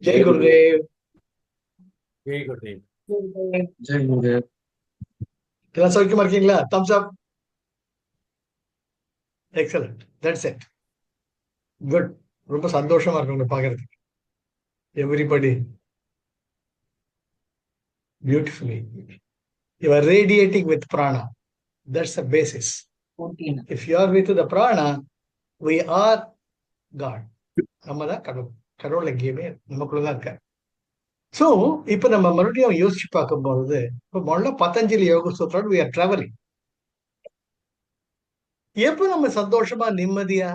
जय गुरुदेव। जय गुरुदेव। जय गुरुदेव। இதெல்லாம் சௌக்கியமா இருக்கீங்களா? Thumbs up. Excellent. That's it. Good. ரொம்ப சந்தோஷமா இருக்கு உங்களை பாக்குறதுக்கு. Everybody beautifully. You are radiating with prana. That's the basis. If you are with the prana, we are God. நம்ம தான் கடவுள். கடவுள் எங்கேயுமே நமக்குள்ளதான் இருக்காரு. ஸோ இப்போ நம்ம மறுபடியும் யோசிச்சு பார்க்கும்பொழுது, இப்போ முதல்ல பதஞ்சலி யோக சூத்திரம் வி ஆர் டிராவலிங். எப்போ நம்ம சந்தோஷமா நிம்மதியா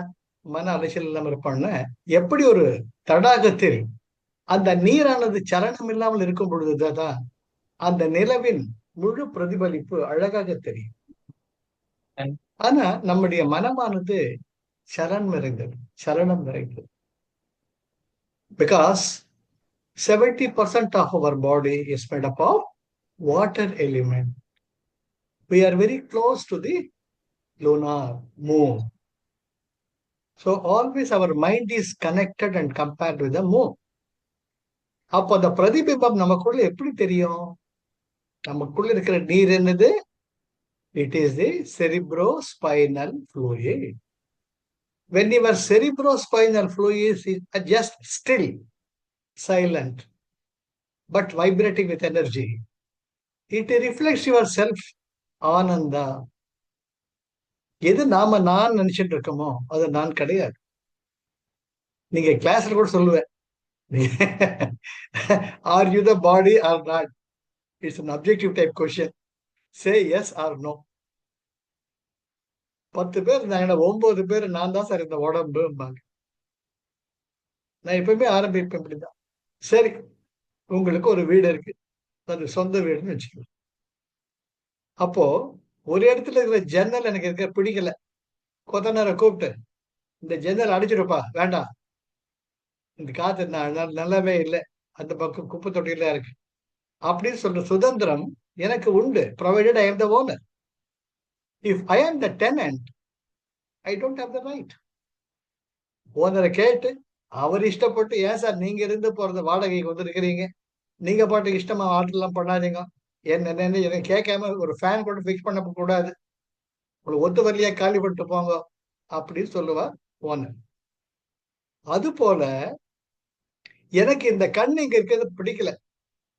மன அலைச்சல் இல்லாம இருப்போம்னா, எப்படி ஒரு தடாகத்தில் அந்த நீரானது சலனம் இல்லாமல் இருக்கும் பொழுதுதான் அந்த நிலவின் முழு பிரதிபலிப்பு அழகாக தெரியும். ஆனா நம்முடைய மனமானது சலனம் நிறைந்தது, சலனம் நிறைந்தது. Because 70% of our body is made up of water element. We are very close to the lunar moon. So always our mind is connected and compared with the moon. அப்போ அந்த பிரதிபிம்பம் நமக்குள்ள எப்படி தெரியும்? நமக்குள்ள இருக்கிற நீர் என்னது? It is the cerebrospinal fluid. When your cerebrospinal fluid is just still, silent, but vibrating with energy, it reflects your self Ananda. எது நாம நான் நினைச்சிட்டு இருக்கோமோ அது நான் கிடையாது. நீங்க கிளாஸ்ல கூட சொல்லுவேன், are you the body or not? It's an objective type question. Say yes or no. 10 பேர் இருந்தாங்கன்னா 9 பேர் நான் தான் சார் இந்த உடம்பும்பாங்க. நான் எப்பவுமே ஆரம்பிப்பேன் இப்படிதான். சரி, உங்களுக்கு ஒரு வீடு இருக்கு, அது சொந்த வீடுன்னு வச்சுக்கோங்க. அப்போ ஒரு இடத்துல இருக்கிற ஜன்னல் எனக்கு இருக்க பிடிக்கல. கொத்தனாரை கூப்பிட்டு, இந்த ஜன்னல் அடிச்சிருப்பா, வேண்டாம், இந்த காத்து நல்லாவே இல்லை, அந்த பக்கம் குப்பை தொட்டியில இருக்கு அப்படின்னு சொல்ற சுதந்திரம் எனக்கு உண்டு. Provided I am the owner. If I am the tenant, I don't have the right. ஓனரை கேட்டு அவர் இஷ்டப்பட்டு, ஏன் சார் நீங்க இருந்து போறது வாடகைக்கு வந்துருக்கிறீங்க, நீங்க பாட்டுக்கு இஷ்டமா ஆர்டர்லாம் பண்ணாதீங்க, என்ன கேட்காம ஒரு ஃபேன் கூட ஃபிக்ஸ் பண்ண கூடாது, உங்களுக்கு ஒத்து வரலையா காலி பண்ணிட்டு போங்க அப்படின்னு சொல்லுவார் ஓனர். அது போல எனக்கு இந்த கண் இங்க இருக்கிறது பிடிக்கல,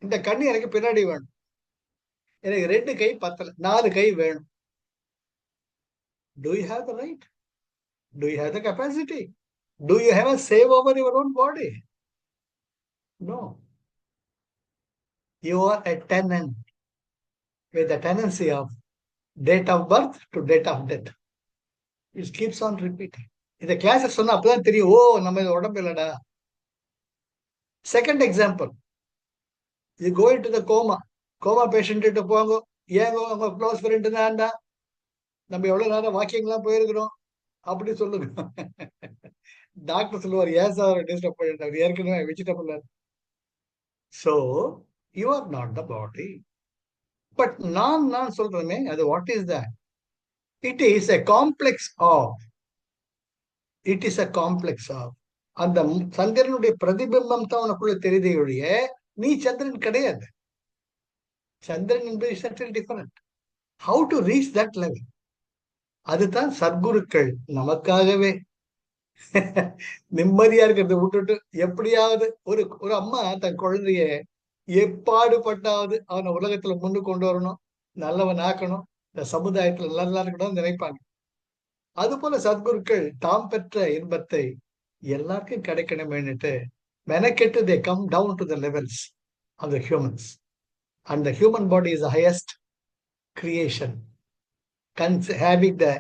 இந்த கண் எனக்கு பின்னாடி வேணும், எனக்கு 2 கை பத்தல, 4 கை வேணும். Do you have the right? Do you have the capacity? Do you have a say over your own body? No. You are a tenant with the tendency of date of birth to date of death. It keeps on repeating. இந்த class சொன்னா அப்பதான் தெரியும், ஓ நம்ம இது உடம்பு இல்லடா. Second example, இது going to the coma patient கிட்ட போங்க, ஏங்க உங்க க்ளோஸ் ஃப்ரெண்டு தான்டா, நம்ம எவ்வளவு நேரம் வாக்கிங்லாம் போயிருக்கிறோம் அப்படி சொல்லுங்க. டாக்டர் சொல்லுவார், ஏன் சார் டிஸ்டர்ப் பண்ணிட்டார், ஏற்கனவே vegetable. So you are not the body. But நான் சொல்றேனே, அது what is that? It is a complex of, it is a complex of. அந்த சந்திரனுடைய பிரதிபிம்பம் தான் உனக்குள்ள தெரியுதே ஒழிய நீ சந்திரன் கிடையாது. சந்திரன் என்பது சற்றில் different. How to reach that level? அதுதான் சத்குருக்கள் நமக்காகவே நிம்மதியா இருக்கிறத விட்டுட்டு, எப்படியாவது ஒரு ஒரு அம்மா தன் குழந்தைய எப்பாடுபட்டாவது அவனை உலகத்துல முன்னு கொண்டு வரணும், நல்லவன் ஆக்கணும், இந்த சமுதாயத்துல நல்லா இருக்கணும்னு நினைப்பாங்க. அது போல சத்குருக்கள் தாம் பெற்ற இன்பத்தை எல்லாருக்கும் கிடைக்கணுமேனுட்டு மெனக்கெட்டு they come down to the levels of the humans. And the human body is the highest creation, having the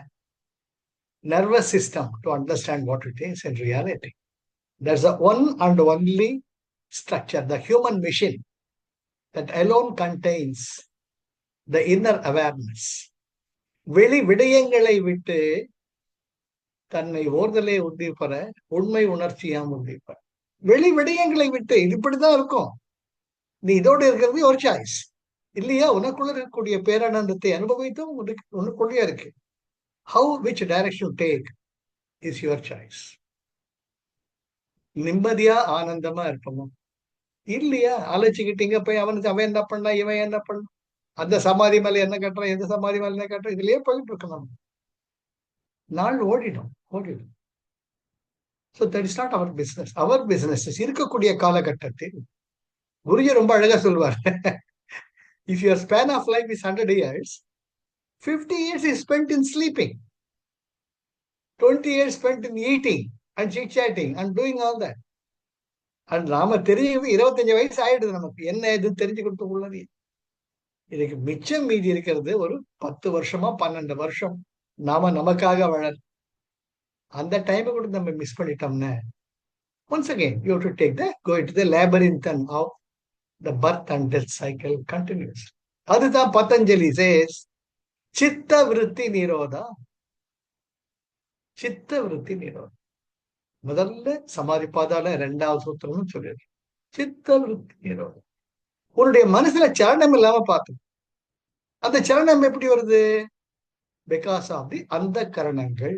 nervous system to understand what it is in reality. There's the one and only structure, the human machine, that alone contains the inner awareness. வெளி விடயங்களை விட்டு தன்னை ஓர்தலே உந்திப்பற உண்மை உணர்ச்சியாம் உந்திப்பற. வெளி விடயங்களை விட்டு, இது இப்படிதான் இருக்கும், நீ இதோடு இருக்கிறது ஒரு சாய்ஸ் இல்லையா? உனக்குள்ள இருக்கக்கூடிய பேரானந்தத்தை அனுபவித்தும் உனக்குள்ளே இருக்கு. How, which direction you take is your choice. நிம்மதியா ஆனந்தமா இருப்போம். இல்லையா? அழைச்சுக்கிட்டீங்க போய் அவனுக்கு அவன் என்ன பண்ணா, இவன் என்ன பண்ணா, அந்த சமாதி மேல என்ன கட்டுறான், எந்த சமாதி மேல என்ன கட்டுறான், இதுலயே போயிட்டு இருக்கோம் நம்ம. நாள் ஓடிடும். So that is not our business. அவர் பிசினஸ் இருக்கக்கூடிய காலகட்டத்தில் குருஜி ரொம்ப அழகா சொல்வார். If your span of life is 100 years, 50 years is spent in sleeping, 20 years spent in eating and chit-chatting and doing all that. And நாம தெரியும் 25 வயசு ஆயிடுது நமக்கு என்ன எதுன்னு தெரிஞ்சுக்கிட்டு உள்ளது. இதுக்கு மிச்சம் மீதி இருக்கிறது ஒரு 10 வருஷமா 12 வருஷம் நாம நமக்காக வாழ. அந்த டைமை கூட நம்ம மிஸ் பண்ணிட்டோம்னா, once again you have to take the go into the labyrinth of the birth and death cycle continues. அதுதான் பதஞ்சலி says சித்த விருத்தி நிரோதா. சித்த விருத்தி நிரோதம் முதல்ல சமாதி பாதால 2வது சூத்திரம்னு சொல்லிடுறேன். சித்த விருத்தி நிரோதம். உன்னுடைய மனசுல சலனம் இல்லாம பார்த்து, அந்த சலனம் எப்படி வருது? பிகாஸ் ஆஃப் தி அந்த கரணங்கள்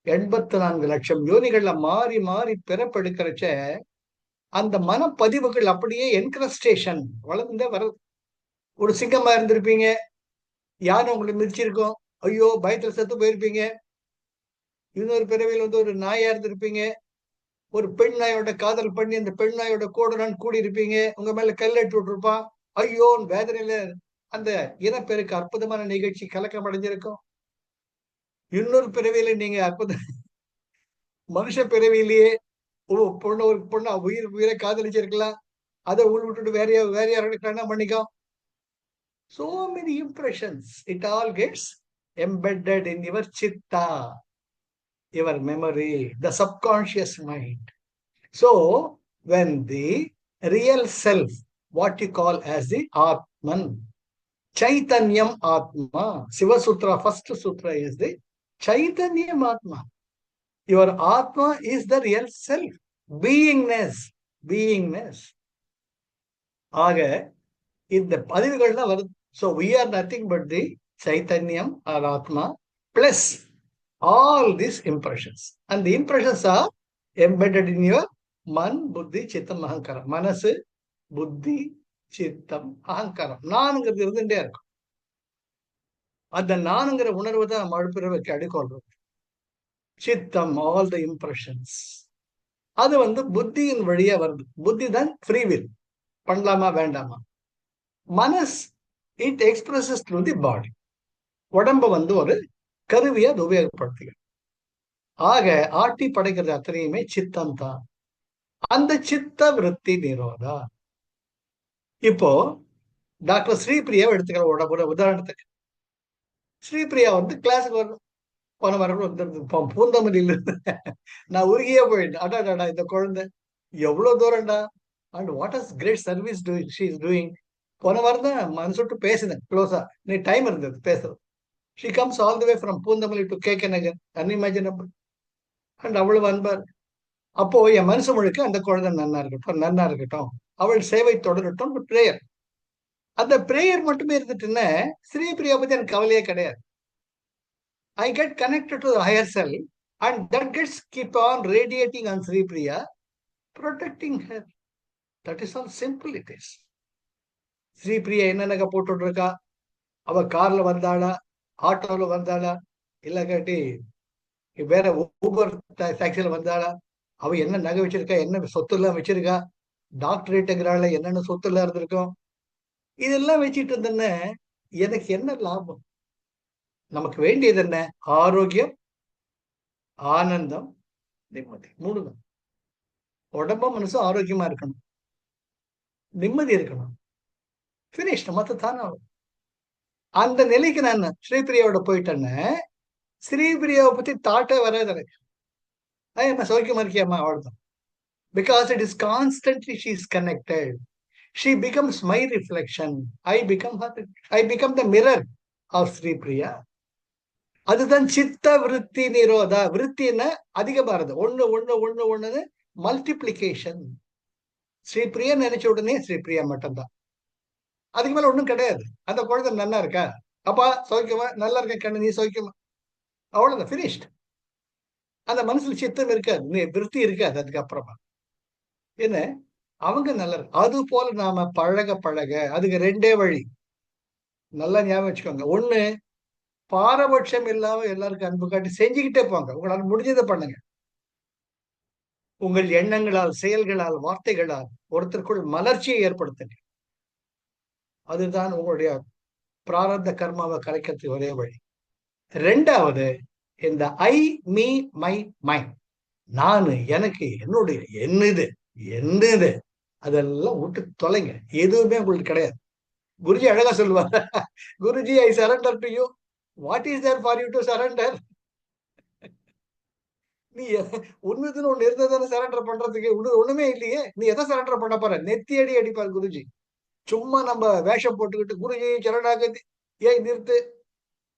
84 லட்சம் யோனிகள்ல மாறி மாறி பிறப்பெடுக்கிறச்ச அந்த மனப்பதிவுகள் அப்படியே என்கிரஸ்டேஷன் வளர்ந்தே வருது. ஒரு சிங்கமா இருந்திருப்பீங்க, யானை உங்களை மிதிச்சிருக்கோம், ஐயோ பயத்துல செத்து போயிருப்பீங்க. இன்னொரு பிறவியில் வந்து ஒரு நாயா இருந்திருப்பீங்க, ஒரு பெண் நாயோட காதல் பண்ணி அந்த பெண் நாயோட கூட கூடி இருப்பீங்க, உங்க மேல கல்லெட்டு விட்டுருப்பான், ஐயோ வேதனையில அந்த இனப்பெருக்கு அற்புதமான நிகழ்ச்சி கலக்கம் அடைஞ்சிருக்கும். இன்னொரு பிறவியில நீங்க மனுஷ பிறவியிலேயே ஒரு பொண்ணு உயிரை காதலிச்சிருக்கலாம், அதை விட்டுட்டு வேற யாரோட கல்யாணம் பண்ணிக்கோ. So many impressions, it all gets embedded in your chitta, your memory, the subconscious mind. So when the real self, what you call as the Atman, Chaitanyam Atma, Shiva Sutra, first sutra is the Chaitanyam Atma. Your Atma is the real self, beingness. ஆக இந்த பதிவுகள் தான் வருது. So we are nothing but the Chaitanyam or Atma plus all these impressions. And the impressions are embedded in your man, buddhi, chittam, ahankara. மனசு, புத்தி, சித்தம், அகங்காரம். நானுங்கிறது இருந்துட்டே இருக்கும். அந்த நானுங்கிற உணர்வு தான் நம்ம அழுப்பிறவைக்கு அடிக்கொள்றது. சித்தம், ஆல் த இம்ப்ரெஷன்ஸ், அது வந்து புத்தியின் வழியா வருது. புத்தி தான் ஃப்ரீ வில், பண்ணலாமா வேண்டாமா. மனஸ் இட் எக்ஸ்பிரஸஸ் த்ரூ தி பாடி, உடம்ப வந்து ஒரு கருவியை அது உபயோகப்படுத்துகிறது. ஆக ஆட்டி படைக்கிறது அத்தனையுமே சித்தம் தான். அந்த சித்த விருத்தி நிரோதா. இப்போ டாக்டர் ஸ்ரீபிரியாவை எடுத்துக்கிற ஒரு உதாரணத்துக்கு, ஸ்ரீபிரியா வந்து கிளாஸுக்கு வரணும், போன வாரம் வந்து பூந்தமல்லியில இருந்து நான் உருகியே போயிட்டேன். அடாடா இந்த குழந்தை எவ்வளவு தூரம்டா, and what is great service she is doing. போன வாரம் தான் மனசுட்டு பேசினேன் க்ளோஸா, நீ டைம் இருந்தது பேசுறது. She comes all the way from Poonamallee to KK Nagar, unimaginable. And அவ்வளவு அன்பார். அப்போ என் மனசு முழுக்க அந்த குழந்தை நன்னா இருக்கட்டும், அவள் சேவை தொடரட்டும் பிரேயர். அந்த பிரேயர் மட்டுமே இருந்துட்டுன்னா ஸ்ரீபிரியா பத்தி எனக்கு கவலையே கிடையாது. I get connected to the higher self and that gets keep on radiating on Sri Priya, protecting her. That is how simple it is. Sri Priya என்னென்ன போட்டு இருக்கா, அவ கார்ல வந்தாளா, ஆட்டோல வந்தாளா, இல்ல காட்டி வேற ஊபர் டாக்ஸில வந்தாளா, அவ என்ன நகை வச்சிருக்கா, என்ன சொத்து எல்லாம் வச்சிருக்கா, டாக்டரேட்டுங்கிறாள், என்னென்ன சொத்து எல்லாம் இருந்திருக்கும், இதெல்லாம் வச்சுட்டு இருந்தேன்னு எனக்கு என்ன லாபம்? நமக்கு வேண்டியது என்ன? ஆரோக்கியம், ஆனந்தம், நிம்மதி. 3 தான். உடம்பும் மனசும் ஆரோக்கியமா இருக்கணும், நிம்மதி இருக்கணும், பினிஷ். மத்த தானே அந்த நிலைக்கு நான் ஸ்ரீபிரியாவோட போயிட்டேன்னு ஸ்ரீபிரியாவை பத்தி தாட்டே வராது எனக்கு. என்ன சௌக்கியமா இருக்கியாமா, அவ்வளவுதான். Because it is constantly she is connected. She becomes my reflection. I become the mirror of Sripriya. அதுதான் சித்த விருத்தி நிரோதா. விருத்தின்னா அதிகமா இருந்தது, ஒண்ணு மல்டிப்ளிகேஷன். ஸ்ரீபிரியா நினைச்ச உடனே ஸ்ரீபிரியா மட்டும்தான், அதுக்கு மேல ஒண்ணும் கிடையாது. அந்த குழந்தை நல்லா இருக்கா, அப்பா சௌக்கியமா, நல்லா இருக்க கண்ணு, நீ சௌக்கியமா, அவ்வளவுதான், பினிஷ்ட். அந்த மனசுல சித்தம் இருக்காது, விருத்தி இருக்காது. அதுக்கப்புறமா என்ன, அவங்க நல்லா இருக்கு. அது போல நாம பழக பழக அதுக்கு ரெண்டே வழி, நல்லா ஞாபகம் வச்சுக்கோங்க. ஒண்ணு, பாரபட்சம் இல்லாம எல்லாருக்கும் அன்பு காட்டி செஞ்சுக்கிட்டே போங்க. உங்களால முடிஞ்சதை பண்ணுங்க. உங்கள் எண்ணங்களால், செயல்களால், வார்த்தைகளால் ஒருத்தருக்குள் மலர்ச்சியை ஏற்படுத்துங்க. அதுதான் உங்களுடைய பிராரத்த கர்மாவை கலைக்கிறதுக்கு ஒரே வழி. ரெண்டாவது, இந்த ஐ, மீ, மை, மை, நானு, எனக்கு, என்னுடைய, என்னது, என்னது, அதெல்லாம் விட்டு தொலைங்க. எதுவுமே உங்களுக்கு கிடையாது. குருஜி அழகா சொல்லுவாங்க, Guruji I surrender to you. What is there for you to surrender? நீ ஒண்ணுதுன்னு ஒண்ணு இருந்ததானே சரண்டர் பண்றதுக்கு. ஒண்ணுமே இல்லையே, நீ எதை சரண்டர் பண்ண போற? நெத்தி அடி அடிப்பார் குருஜி. சும்மா நம்ம வேஷம் போட்டுக்கிட்டு குருஜி சரணாகதி, ஏன் நிறுத்து,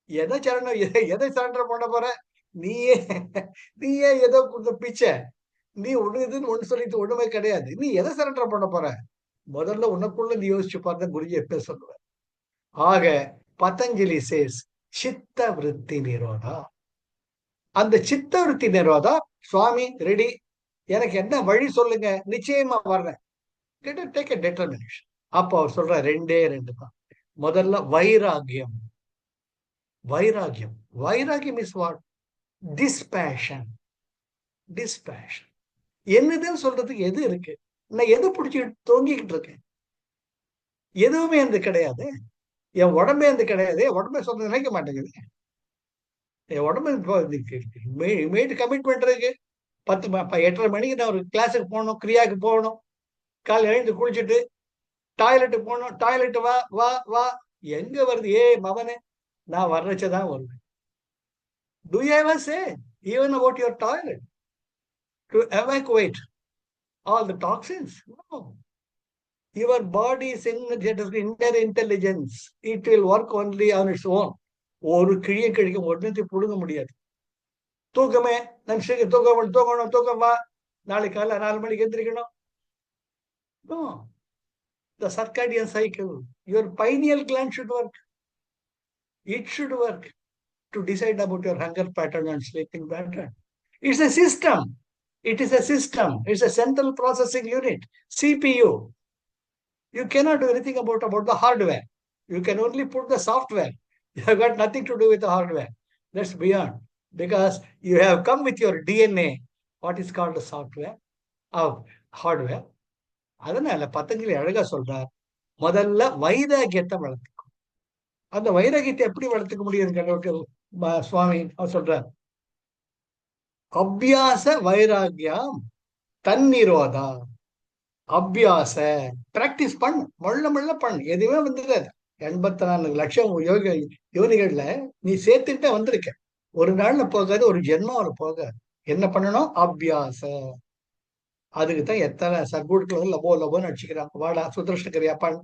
எதை சரணம், எதை சரண்டர் பண்ண போற? நீயே நீயே ஏதோ கொடுத்த பிச்சை. நீ ஒண்ணு இதுன்னு ஒண்ணு சொல்லிட்டு ஒண்ணுமே கிடையாது. நீ எதை சரண்டர் பண்ண போற? முதல்ல உனக்குள்ள நீ யோசிச்சு பார்த்தா குருஜி எப்ப சொல்லுவேன். ஆக பதஞ்சலி சேஸ் சித்த விருத்தி நிரோதா. அந்த சித்த விருத்தி நிரோதா, சுவாமி ரெடி, எனக்கு என்ன வழி சொல்லுங்க, நிச்சயமா வர்றேன். Take a determination. அப்போ அவர் சொல்ற ரெண்டே ரெண்டு தான். முதல்ல வைராகியம். வைராகியம், வைராகியம் இஸ் வாட்? டிஸ்பேஷன். டிஸ்பேஷன். என்னதுன்னு சொல்றதுக்கு எது இருக்கு? நான் எதை பிடிச்சிட்டு தொங்கிக்கிட்டு இருக்கேன்? எதுவுமே அந்த கிடையாது. என் உடம்பே அந்த கிடையாது. உடம்பே சொல்றது நினைக்க மாட்டேங்குது. என் உடம்பு கமிட்மெண்ட் இருக்கு. 8:30 மணிக்கு நான் ஒரு கிளாஸுக்கு போகணும், கிரியாவுக்கு போகணும். காலை எழுந்து குளிச்சுட்டு டாய்லெட்டுக்கு போகணும். டாய்லெட் வா வா வா, எங்க வருது? மவனே, நான் வர்றச்சதான் வருவேன். Do you ever say even about your toilet to evacuate all the toxins? No. Your body is inner intelligence. It will work only on its own. ஒரு கிழிய கழிக்க ஒன்றத்தை புடுங்க முடியாது. தூக்கமே, நான் தூக்கம் வா, நாளைக்கு காலைல 4 மணிக்கு எந்திரிக்கணும். No. The circadian cycle, your pineal gland should work. It should work to decide about your hunger pattern and sleeping pattern. It's a system. It is a system. It's a central processing unit, CPU. You cannot do anything about the hardware. You can only put the software. You have got nothing to do with the hardware. That's beyond. Because you have come with your DNA, what is called the software of hardware. அதனால பதஞ்சலி அழகா சொல்றார், முதல்ல வைராகியத்தை வளர்த்துக்கும். அந்த வைராகியத்தை எப்படி வளர்த்துக்க முடியும்? சுவாமி அவர் சொல்றார், அபியாச வைராகியம் தன்னிரோதா. அபியாச, பிராக்டிஸ் பண்ணு, மள்ள பண்ணு. எதுவுமே வந்துடாது. 84 லட்சம் யோனிகள்ல நீ சேர்த்துக்கிட்டே வந்திருக்க. ஒரு நாள்ல போகாது, ஒரு ஜென்மாவில போகாது. என்ன பண்ணணும்? அபியாச. அதுக்குதான் எத்தனை சர்க்குட்கள் லபோன்னு அடிச்சுக்கிறாங்க. வாடா சுதர்ஷனகிரியா பண்ணு,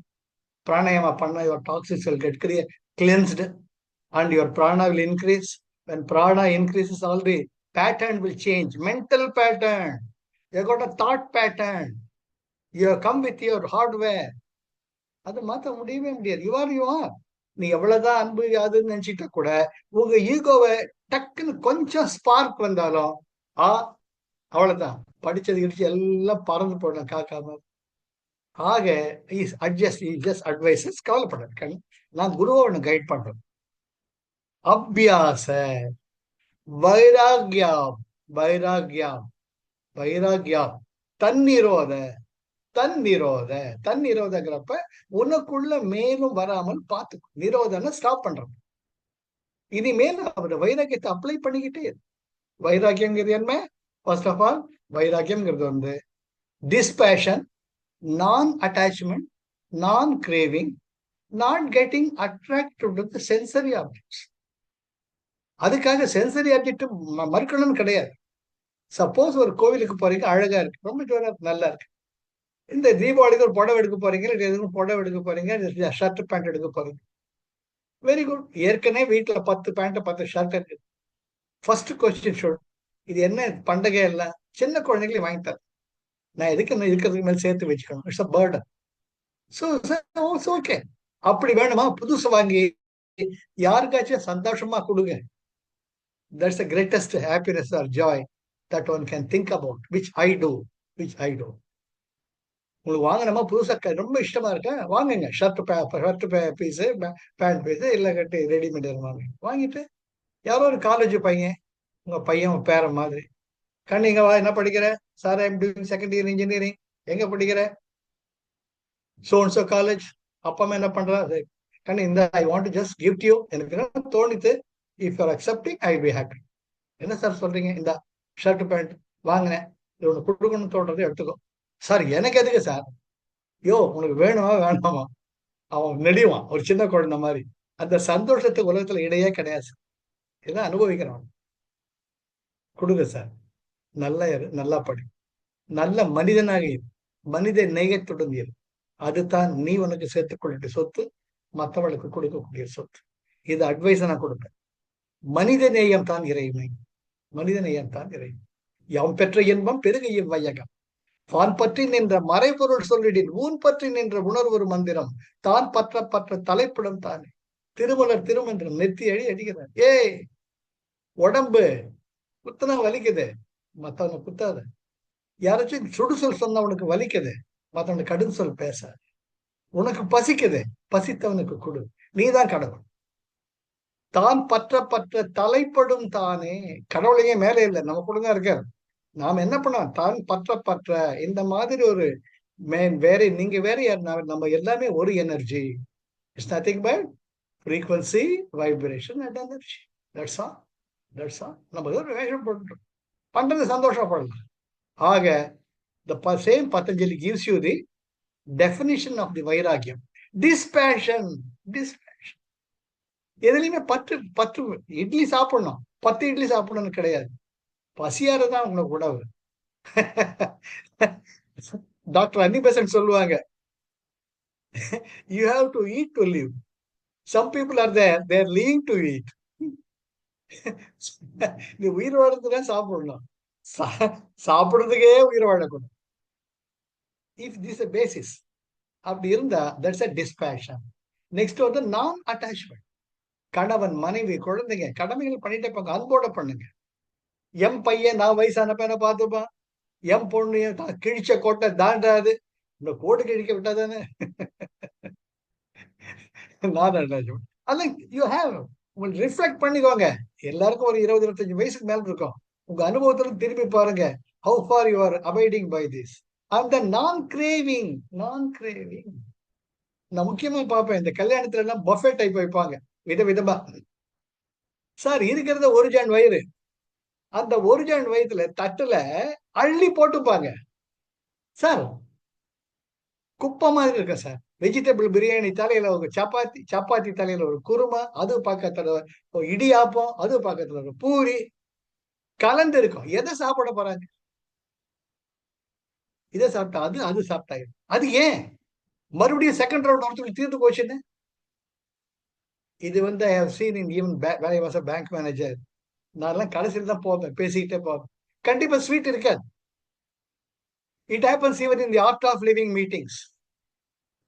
பிராணாயாமா பண்ண, your toxics will get cleansed and your prana will increase. When prana increases, all the pattern will change. Mental pattern. You got a thought pattern. You have come with your hardware. அது மாத்த முடியவே முடியாது. You are. நீ எவ்வளவுதான் அன்பு யாதுன்னு நினைச்சிட்ட கூட உங்க ஈகோவை டக்குன்னு கொஞ்சம் ஸ்பார்க் வந்தாலும் அவ்வளவுதான், படிச்சது கிடிச்சு எல்லாம் பறந்து போடணும் காக்காம. ஆக ஜஸ்ட் அட்வைசஸ், கவலைப்படாது. நான் குருவை கைட் பண்றேன். அபியாச வைராகியம், வைராகியம், வைராகியம் தன்னிரோத. தன்னிரோதங்கிறப்ப உனக்குள்ள மேலும் வராமல் பார்த்துக்கும். நிரோதனை ஸ்டாப் பண்றது. இனிமேல் அவர் வைராகியத்தை அப்ளை பண்ணிக்கிட்டே. வைராகியங்கிறது என்ன? ஃபர்ஸ்ட் ஆஃப் ஆல், வைராகியம்ங்கிறது டிஸ்பேஷன், நான் அட்டாச்மெண்ட், நான் craving, not getting attracted to the sensory objects. அதுக்காக சென்சரி ஆப்ஜெக்ட் மறுக்கணும்னு கிடையாது. சப்போஸ் ஒரு கோவிலுக்கு போறீங்க, அழகா இருக்கு, ரொம்ப ஜோரா நல்லா இருக்கு. இந்த தீபாவளிக்கு ஒரு புடவை எடுக்க போறீங்க, எதுவும் புடவை எடுக்க போறீங்க, ஷர்ட் பேண்ட் எடுக்க போறீங்க, வெரி குட். ஏற்கனவே வீட்டுல 10 பேண்ட் 10 ஷர்ட் இருக்கு. ஃபர்ஸ்ட் கொஸ்டின் ஷுட், இது என்ன பண்டகை இல்ல, சின்ன குழந்தைங்களே வாங்கி தரேன், நான் எதுக்கு இருக்கிறதுக்கு மேல சேர்த்து வச்சுக்கணும்? It's a burden. So okay, அப்படி வேணுமா? புதுசு வாங்கி யாருக்காச்சும் சந்தோஷமா கொடுங்க. That's the greatest happiness or joy that one can think about, which I do. உங்களுக்கு வாங்கினமா புதுசா ரொம்ப இஷ்டமா இருக்க வாங்குங்க. ஷர்ட் பீஸு, பேண்ட் பீஸு இல்லை கட்டி ரெடிமேட் வாங்க. வாங்கிட்டு யாரோ ஒரு காலேஜ் பையன், உங்க பையன் பேரன் மாதிரி, கண்ணிங்க வா, என்ன படிக்கிற? Sir I'm doing second year engineering. எங்க படிக்கிற? So college. அப்பா அம்மா என்ன பண்றாரு? கண்ணு இந்த I want just gift you. எனக்கு என்ன தோணித்து, if you are accepting I be happy. என்ன சார் சொல்றீங்க? இந்த ஷர்ட் பேண்ட் வாங்கினேன், இது ஒன்று கொடுக்கணும்னு தோன்றது எடுத்துக்கோ. சார் எனக்கு எதுக்கு சார்? யோ உனக்கு வேணுமா வேணாமா? அவன் நெடிவான் ஒரு சின்ன குழந்தை மாதிரி. அந்த சந்தோஷத்துக்கு உலகத்துல இடையே கிடையாது. இதான் அனுபவிக்கிறான். கொடுங்க சார். நல்லா இரு, நல்லா படி, நல்ல மனிதனாக இரு, மனித நேயத்துடன் இரு. அதுதான் நீ உனக்கு சேர்த்துக்கொள்ள சொத்து, மற்றவளுக்கு கொடுக்கக்கூடிய சொத்து. இது அட்வைஸ் நான் கொடுப்பேன். மனித நேயம் தான் இறைமை. மனித நேயம் தான் இறைமை. யாம் பெற்ற இன்பம் பெருகையும் வையகம். தான் பற்றி நின்ற மறைபொருள் சொல்லிடின் ஊன் பற்றி நின்ற உணர்வு மந்திரம் தான் பற்ற பற்ற தலைப்படும் தானே. திருமலர் திருமன்றம் நெத்தி அடிக்கிறார். ஏய் உடம்பு குத்தனா வலிக்குது, மத்தவனை குத்தாத. யாராச்சும் சுடுசொல் சொன்னா உனக்கு வலிக்குது, மத்தவனுக்கு கடும் சொல் பேச. உனக்கு பசிக்குது, பசித்தவனுக்கு கொடு. நீதான் கடவுள். தான் பற்ற பற்ற தலைப்படும் தானே. கடவுளையே மேலே இல்லை, நம்ம கூட தான் இருக்காரு. நாம் என்ன பண்ணோம்? தான் பற்ற பற்ற இந்த மாதிரி ஒரு வேற நீங்க வேற யார்? நம்ம எல்லாமே ஒரு energy. It's nothing but frequency, vibration and energy. That's all. That's all. நம்ம ஒரு வேஷம் போட்டுட்டோம், பண்றது சந்தோஷப்படலாம். ஆக the same Patanjali gives you the definition of the vairagyam. Dispassion. Dispassion. எதுலையுமே பற்று. பற்று. இட்லி சாப்பிடணும், 10 இட்லி சாப்பிடணும்னு கிடையாது. பசியாரதான் உங்களுக்கு உணவு. டாக்டர் அன்னிபெசன்ட் சொல்லுவாங்க, you have to eat to live. Some people are there, they are living to eat. நீ உயிர் வாழறதுதான் சாப்பிடணும், சாப்பிடுறதுக்கே உயிர் வாழக்கூடாது. இஃப் திஸ் a basis அப்படி இருந்தா that's a dispassion. நெக்ஸ்ட் வந்து நான் அட்டாச்மெண்ட். கணவன் மனைவி குழந்தைங்க கடமைகள் பண்ணிட்டே போங்க, அன்போட பண்ணுங்க. எம் பையன் நான் வயசான பையனை பார்த்துப்பான், எம் பொண்ணு கிழிச்ச கோட்டை தாண்டாது, இந்த கோடு கிழிக்க விட்டாதானே. உங்களுக்கு ரிஃப்ளெக்ட் பண்ணிக்கோங்க. எல்லாருக்கும் ஒரு 20-25 வயசுக்கு மேல இருக்கும். உங்க அனுபவத்துல திரும்பி பாருங்க. how far you are abiding by this. அந்த நான் கிரேவிங். நான் கிரேவிங் நான் முக்கியமா பார்ப்பேன். இந்த கல்யாணத்துல எல்லாம் பஃபே டைப் வைப்பாங்க விதவிதமா. சார் இருக்கிறத ஒரு ஜான் வயிறு, அந்த ஒரு ஜான் வயிற்றுல தட்டுல அள்ளி போட்டுப்பாங்க சார். குப்பை மாதிரி இருக்க சார். வெஜிடபிள் பிரியாணி தலையில ஒரு சப்பாத்தி, சப்பாத்தி தலையில ஒரு குருமா, அது பக்கத்துல ஒரு இடியாப்பம், அது பக்கத்துல ஒரு பூரி கலந்து இருக்கும். எதை சாப்பிட போறாங்க? இதை சாப்பிட்டா அது, அது சாப்பிட்டா அது. ஏன் மறுபடியும் செகண்ட் ரவுண்ட் ஒருத்தருக்கு தீர்ந்து போச்சுன்னு? இது வந்து I have seen in even when I was a bank manager. நான் எல்லாம் கடைசியில் தான் போவேன், பேசிக்கிட்டே போவேன். கண்டிப்பா ஸ்வீட் இருக்காது. It happens even in the art of living meetings.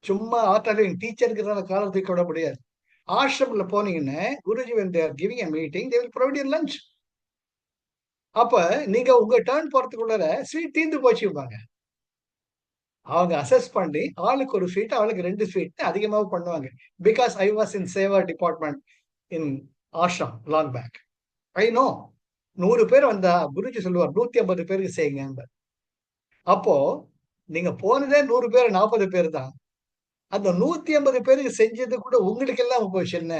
சும்மா ஆர்ட் ஆஃப் லிவிங் டீச்சருக்கு காலம் தூக்க விட முடியாது. ஆஷ்ரம்ல போனீங்கன்னா Guruji when they are giving a meeting they will provide you lunch. அப்ப நீங்க உங்க டர்ன் போறதுக்குள்ள ஸ்வீட் தீர்ந்து போச்சுப்பாங்க. அவங்க அசஸ் பண்ணி ஆளுக்கு ஒரு ஸ்வீட், அவளுக்கு 2 ஸ்வீட் அதிகமாக பண்ணுவாங்க. Because I was in seva department in ashram long back. I know. 100 பேர் வந்தா குருஜி சொல்லுவார் 150 பேருக்கு செய்யுங்க. அப்போ நீங்க போனதே 100 பேர் 40 பேர் தான். அந்த 150 பேருக்கு செஞ்சது கூட உங்களுக்கு எல்லாம் போச்சு. என்ன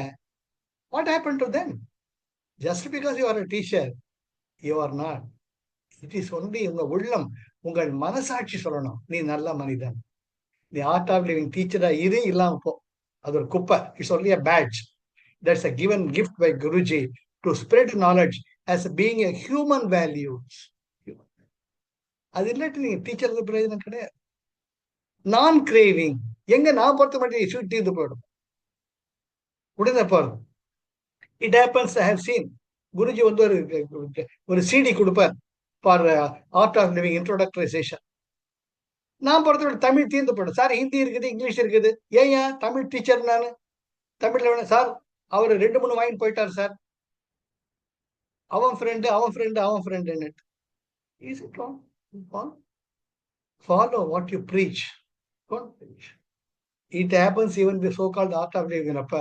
what happen to them? Just because you are a teacher you are not. It is only உங்க உள்ளம், உங்கள் மனசாட்சி சொல்லணும் நீ நல்ல மனிதன். நீ ஆர்ட் ஆஃப் லிவிங் டீச்சரா இரு, இல்லாம போ, அது ஒரு குப்பை. It's only a badge. That's a given gift by Guruji to spread knowledge as being a human values. அது இல்லாட்டி நீங்க டீச்சருக்கு பிரயோஜனம் கிடையாது. நான் கிரேவிங் எங்க? நான் பொறுத்த மட்டும் ஸ்வீட் தீர்ந்து போயிடும் உடனே போறோம். It happens I have seen. Guruji வந்து ஒரு சிடி கொடுப்பார் for art of living introductory session. நான் பொறுத்தவரை தமிழ் தீர்ந்து போயிடும். சார் ஹிந்தி இருக்குது, இங்கிலீஷ் இருக்குது. ஏன் தமிழ் டீச்சர் நான் தமிழ்ல வேணும் சார். அவர் 2-3 வாங்கிட்டு போயிட்டார் சார். அவன் ஃப்ரெண்டு அவன் ஃப்ரெண்டு அவன் friend. Is it wrong? Follow what you preach. It happens even the so-called art of living up.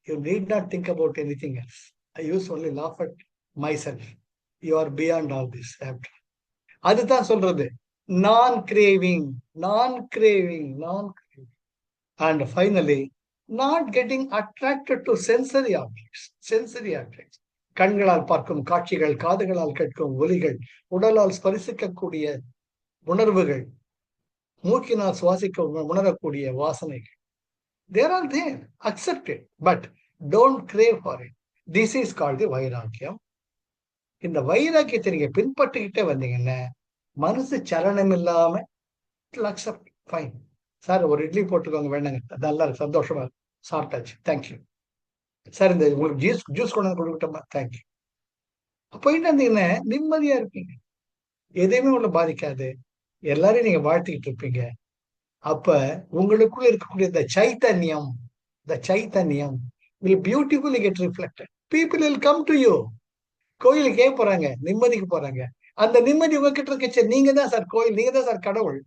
You need not think about anything else. I used to only laugh at myself. You are beyond all this. அதுதான் சொல்றது. நான் craving, நான் craving, நான். And finally, not getting attracted to sensory objects. Sensory objects. கண்களால் பார்க்கும் காட்சிகள், காதுகளால் கேட்கும் ஒலிகள், உடலால் ஸ்பரிசிக்கக்கூடிய உணர்வுகள், மூக்கினால் சுவாசிக்க உணரக்கூடிய வாசனைகள். There are there. Accept it. But don't crave for it. This is called the வைராக்கியம். இந்த வைராக்கியத்தை நீங்க பின்பற்றிக்கிட்டே வந்தீங்கன்னா மனசு சலனம் இல்லாம அக்செப்ட் ஃபைன். சார் ஒரு இட்லி போட்டுக்கோங்க, வேண்டாங்க, நல்லா இருக்கு, சந்தோஷமா இருக்கு, சாப்பிட்டாச்சு, தேங்க்யூ. சார் இந்த உங்களுக்கு ஜூஸ் கொண்டு வந்து கொடுக்கட்டோமா, தேங்க்யூ. போயிட்டு இருந்தீங்கன்னா நிம்மதியா இருப்பீங்க, எதையுமே உங்களை பாதிக்காது, எல்லாரையும் நீங்க வாழ்த்திக்கிட்டு இருப்பீங்க. அப்ப உங்களுக்குள்ள இருக்கக்கூடிய the சைத்தன்யம் will beautifully get reflected. People will come to you. கோயிலுக்கு ஏன் போறாங்க? நிம்மதிக்கு போறாங்க. அந்த நிம்மதி உங்ககிட்ட இருக்கச்சு, நீங்க தான் சார் கோயில், நீங்க தான் சார் கடவுள்.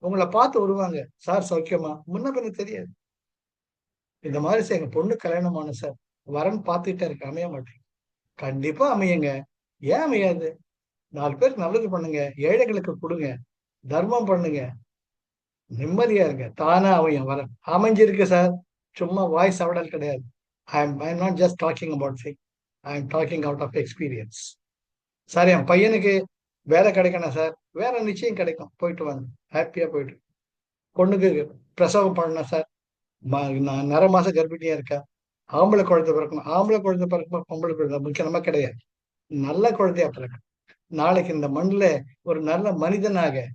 உங்களை பார்த்து வருவாங்க, சார் சௌக்கியமா, முன்ன பின்ன தெரியாது. இந்த மாதிரி சார் எங்க பொண்ணு கல்யாணமான சார், வரன் பார்த்துக்கிட்டே இருக்கு, அமைய மாட்டேங்க. கண்டிப்பா அமையுங்க. ஏன் அமையாது? 4 பேருக்கு நல்லது பண்ணுங்க, ஏழைகளுக்கு கொடுங்க, தர்மம் பண்ணுங்க, நிம்மதியா இருங்க, தானா அமையும் வரன். அமைஞ்சிருக்கு சார், சும்மா வாய்ஸ் அவடல் கிடையாது. I am not just talking about thing, I am talking out of experience. Sir என் பையனுக்கு வேலை கிடைக்கணும் சார், வேலை நிச்சயம் கிடைக்கும், போயிட்டு வாங்க, ஹாப்பியா போயிட்டு. பொண்ணுக்கு பிரசவம் பண்ணணும் சார், நான் 1/2 மாசம் கர்ப்பிணியா இருக்கேன், ஆம்பளை குழந்தை பிறக்கணும், ஆம்பளை குழந்தை பிறக்கணும், பொம்பளை குழந்தை முக்கியமா கிடையாது, நல்ல குழந்தையா பிறக்கணும். நாளைக்கு இந்த மண்ணில் ஒரு நல்ல மனிதனாக,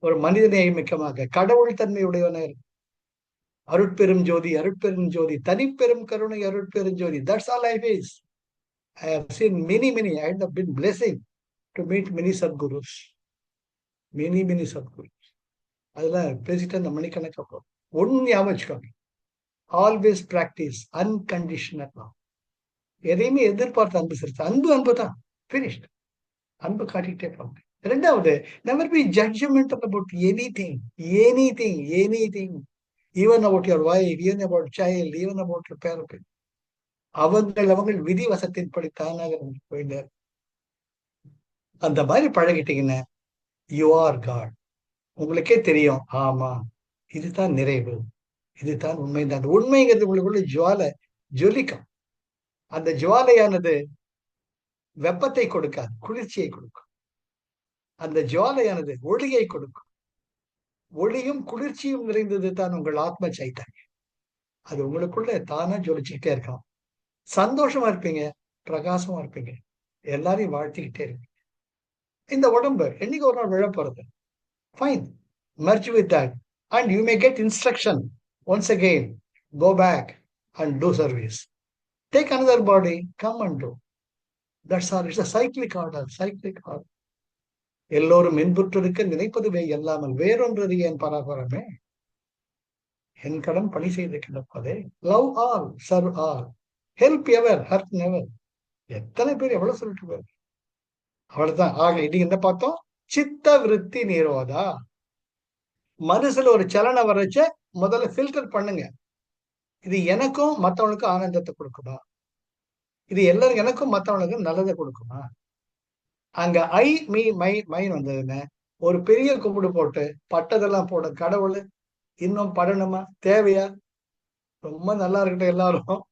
ஒரு மனிதநேய மிக்கமாக, கடவுள் தன்மையுடையவனாக இருக்கும். அருட்பெரும் ஜோதி, அருட்பெரும் ஜோதி, தனிப்பெரும் கருணை, அருட்பெரும் ஜோதி. That's all life is. I have seen many. I have been blessing to meet many Sadgurus. Many Sadgurus. அதெல்லாம் பேசிட்டு அந்த மணிக்கணக்காக போகும். ஒன்னு ஞாபகம் வச்சுக்கோங்க, ஆல்வேஸ் பிராக்டிஸ் அன்கண்டிஷனல் லவ். எதையுமே எதிர்பார்த்து அன்பு செலுத்த, அன்பு தான், finished. அன்பு காட்டிக்கிட்டே போங்க. ரெண்டாவது, never be judgemental about anything, even about your wife, even about child, even about your parent. அவங்கள் விதி வசத்தின்படி தானாக போயிட்டார். அந்த மாதிரி பழகிட்டீங்கன்னா யூ ஆர் காட். உங்களுக்கே தெரியும், ஆமா இதுதான் நிறைவு, இதுதான் உண்மை. அந்த உண்மைங்கிறது உங்களுக்குள்ள ஜொலிக்கும். அந்த ஜுவாலையானது வெப்பத்தை கொடுக்காது, குளிர்ச்சியை கொடுக்கும். அந்த ஜுவாலையானது ஒளியை கொடுக்கும். ஒளியும் குளிர்ச்சியும் நிறைந்தது தான் உங்கள் ஆத்ம சைத்தன்யம். அது உங்களுக்குள்ள தானா ஜொலிச்சுக்கிட்டே இருக்கலாம். சந்தோஷமா இருப்பீங்க, பிரகாசமா இருப்பீங்க, எல்லாரையும் வாழ்த்திக்கிட்டே இருப்பீங்க. இந்த உடம்பு என்னைக்கு ஒரு நாள் விழப்போறது, fine, merge with that and you may get instruction once again, go back and do service, take another body, come and do. That's all. It's a cyclic order. எல்லோரும் இன்புற்றிருக்க நினைப்பதுவே எல்லாமல் வேறொன்றது ஏன் பராபரமே, என் கடன் பணி செய்து கிடப்பதே. Love all, serve all, help ever, hurt never. எத்தனை பேர் எவ்வளவு சொல்லிட்டு போய், அவ்வளவுதான். ஆக இது என்ன பார்த்தோம்? சித்த விருத்தி நிரோதா. மனசுல ஒரு சலனம் வரைச்ச முதல்ல ஃபில்டர் பண்ணுங்க. இது எனக்கும் மற்றவனுக்கும் ஆனந்தத்தை கொடுக்குமா? இது எல்லாரும் எனக்கும் மற்றவனுக்கும் நல்லதை கொடுக்குமா? அங்க ஐ மீ மைன் வந்ததுன்னு ஒரு பெரிய கும்பிடு போட்டு பட்டதெல்லாம் போட, கடவுள் இன்னும் படணுமா, தேவையா? ரொம்ப நல்லா இருக்கட்டும், எல்லாரும்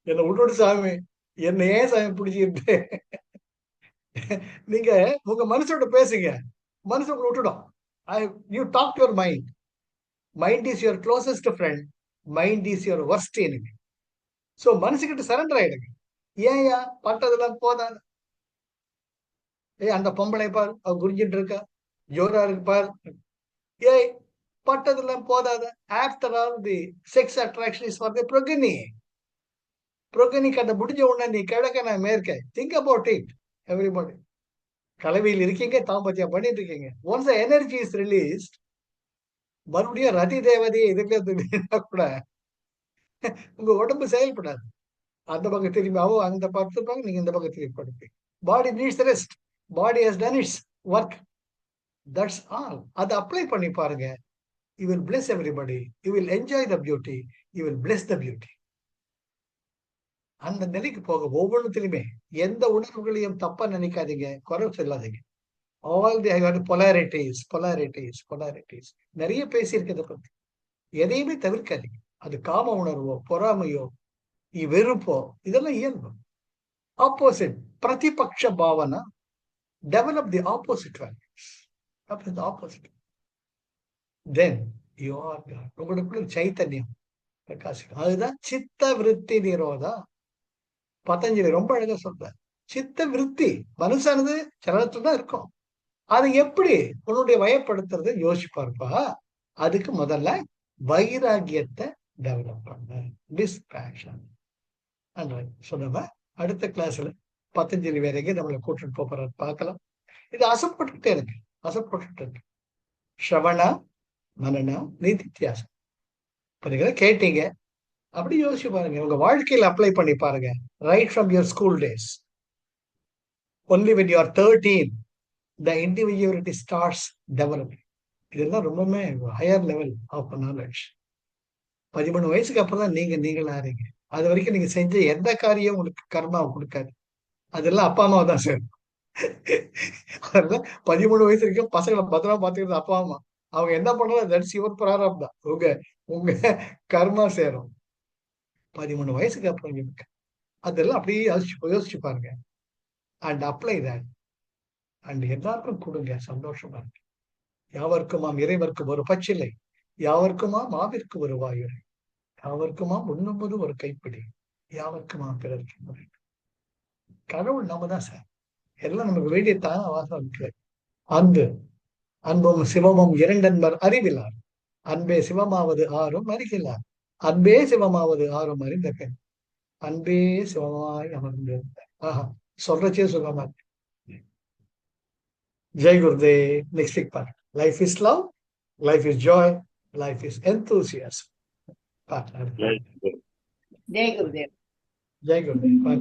என்னை விட்டுட்டு சாமி, என்ன ஏன் சாமி பிடிச்சிக்கிட்டு. நீங்க உங்க மனசோட பேசுங்க, மனசு உங்களை விட்டுடும். You talk to your mind. Mind is your closest friend. Mind is your worst enemy. So மனசுக்கிட்ட சரண்டர் ஆயிடுங்க. ஏயா பட்டதெல்லாம் போதாது, அந்த பொம்பளை பார், அவ குறிஞ்சிட்டு இருக்கா, ஜோரா இருக்கு பார், ஏய் பட்டதெல்லாம் போதாத. After all the sex attraction is for the progeny. கதை முடிஞ்ச உடனே நீ கிழக்க, நான் மேற்க. Think about it everybody. கலவையில் இருக்கீங்க, தாம்பத்தியம் பண்ணிட்டு இருக்கீங்க. Once the energy is released, மறுபடியும் ரதி தேவதையை இதுக்குள்ள கூட உங்க உடம்பு செயல்படாது. அந்த பக்கம் திரும்பி அவ அந்த படுத்துப்பாங்க, நீங்க இந்த பக்கம் திரும்பி படுப்பீங்க. Body needs rest. Body has done its work. That's all. அதை அப்ளை பண்ணி பாருங்க. you will bless everybody, you will enjoy the beauty, you will bless the beauty. அந்த நிலைக்கு போக ஒவ்வொன்றுத்திலுமே எந்த உணர்வுகளையும் தப்பா நினைக்காதீங்க, குறை சொல்லாதீங்க. ஆல் தி பொலாரிட்டிஸ் நிறைய பேசியிருக்கிறத பத்தி எதையுமே தவிர்க்காதீங்க. அது காம உணர்வோ, பொறாமையோ, வெறுப்போ, இதெல்லாம் இயல்பு. Opposite pratipaksha bhavana, develop the opposite values. Opposite then you are God. உங்களுக்குள்ள சைத்தன்யம் பிரகாசிக்கும். அதுதான் சித்த விருத்தி நிரோதா. பதஞ்சலி ரொம்ப அழகா சொல்றார். சித்த விருத்தி மனுஷனது சலனத்துல தான் இருக்கும். அதை எப்படி உன்னுடைய வயப்படுத்துறது யோசிப்பாருப்பா. அதுக்கு முதல்ல வைராகியத்தை டெவலப் பண்ண, டிஸ்ட்ராக்ஷன் சொன்ன. அடுத்த கிளாஸ்ல பதஞ்சலி வேற எங்கே நம்மளை கூட்டிட்டு போறாரு பார்க்கலாம். இது அசைப்பட்டுட்டே இருக்கு. ஸ்ரவணா மனனா நிதித்தியாசம். இப்ப கேட்டீங்க, அப்படி யோசிச்சு பாருங்க, உங்க வாழ்க்கையில அப்ளை பண்ணி பாருங்க. Right from your school days. Only when you are 13 the individuality starts developing. இதெல்லாம் ரொம்பவுமே ஹையர் லெவல் ஆஃப் நாலேஜ். 13 வயசுக்கு அப்புறம் தான் நீங்களா ஆறீங்க. அது வரைக்கும் நீங்க செஞ்ச எந்த காரியம் உங்களுக்கு கர்மாவை கொடுக்காது. அதெல்லாம் அப்பா அம்மாவை தான் சேரும். அதெல்லாம் 13 வயசு வரைக்கும் பசங்களை பத்திரமா பாத்துக்கிறது அப்பா அம்மா. அவங்க என்ன பண்ணாலும் தட்ஸ் யுவர் பிராரப்தம் தான். உங்க கர்மா சேரும் 13 வயசுக்கு அப்புறம் இருக்கு. அதெல்லாம் அப்படியே யோசிச்சு பாருங்க. And apply that. அண்ட் எல்லாருக்கும் கொடுங்க, சந்தோஷமா இருக்கு. யாவர்க்குமாம் இறைவர்க்கும் ஒரு பச்சிலை, யாவர்க்குமாம் மாவிற்கு ஒரு வாயுரை, யாவர்க்குமாம் உண்ணும்போது ஒரு கைப்பிடி, யாவர்க்குமாம் பிறருக்கு. கடவுள் நம்ம தான் சார். எல்லாம் நமக்கு வேண்டிய தான வாசம் இருக்கு. அன்பும் சிவமும் இரண்டன்பர் அறிவிலார், அன்பே சிவமாவது ஆறும் அறிகிறார், அன்பே சிவமாவது ஆறும் அறிந்த பெண், அன்பே சிவமாய் அமர்ந்திருந்த. ஆஹா, சொல்றச்சே சுகமா இருக்கு. ஜெய் குருதேவ். நெக்ஸ்ட் வீக் பாருங்க. Life is love, life is Joy, life is enthusiasm. Jai Gurudev. Jai Gurudev.